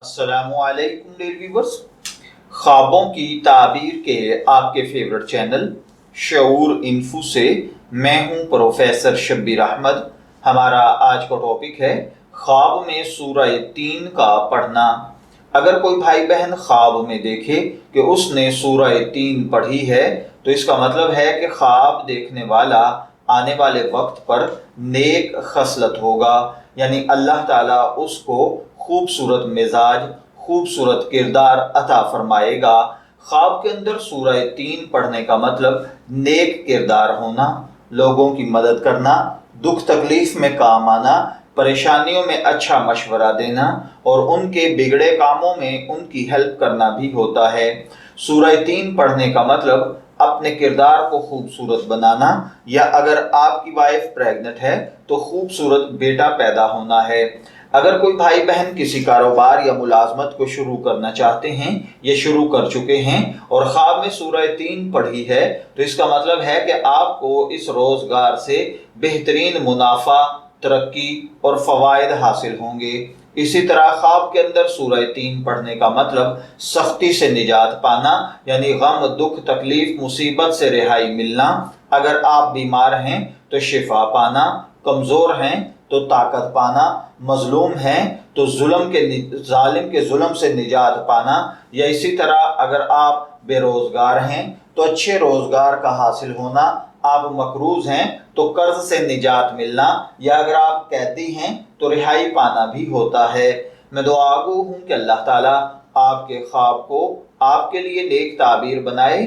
अस्सलामु अलैकुम dear viewers. ख्वाबों की ताबीर के आपके फेवरेट चैनल शऊर इन्फो से मैं हूं प्रोफेसर शब्बीर अहमद। हमारा आज का टॉपिक है ख्वाब में सूरह 3 का पढ़ना। अगर कोई भाई बहन ख्वाब में देखे कि उसने सूरह 3 पढ़ी है तो इसका मतलब है कि ख्वाब देखने वाला आने वाले वक्त पर नेक खसलत होगा, यानी अल्लाह ताला उसको खूबसूरत मिजाज, खूबसूरत किरदार अता फरमाएगा। ख्वाब के अंदर सूरह 3 पढ़ने का मतलब नेक किरदार होना, लोगों की मदद करना, दुख तकलीफ में काम आना, परेशानियों में अच्छा मशवरा देना और उनके बिगड़े कामों में उनकी हेल्प करना भी होता है। सूरह 3 पढ़ने का मतलब अपने किरदार को खूबसूरत बनाना, या अगर आपकी वाइफ प्रेग्नेंट है तो खूबसूरत बेटा पैदा होना है। अगर कोई भाई बहन किसी कारोबार या मुलाजमत को शुरू करना चाहते हैं या शुरू कर चुके हैं और ख्वाब में सूरह 3 पढ़ी है तो इसका मतलब है कि आपको इस रोजगार से बेहतरीन मुनाफा, तरक्की और फवायद हासिल होंगे। इसी तरह ख्वाब के अंदर सूरह 3 पढ़ने का मतलब सख्ती से निजात पाना, यानी गम, दुख, तकलीफ, मुसीबत से रिहाई मिलना। अगर आप बीमार हैं तो शिफा पाना, कमजोर हैं तो ताकत पाना, मजलूम हैं तो जालिम के जुल्म से निजात पाना, या इसी तरह अगर आप बेरोजगार हैं तो अच्छे रोजगार का हासिल होना, आप मकरूज हैं तो कर्ज से निजात मिलना, या अगर आप कैदी हैं तो रिहाई पाना भी होता है। मैं दुआगो हूँ कि अल्लाह ताला आपके ख्वाब को आपके लिए नेक ताबीर बनाए।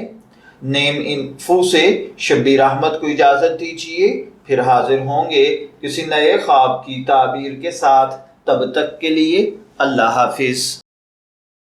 नेम इन्फो से शब्बीर अहमद को इजाज़त दीजिए, फिर हाजिर होंगे किसी नए ख्वाब की ताबीर के साथ। तब तक के लिए अल्लाह हाफिज।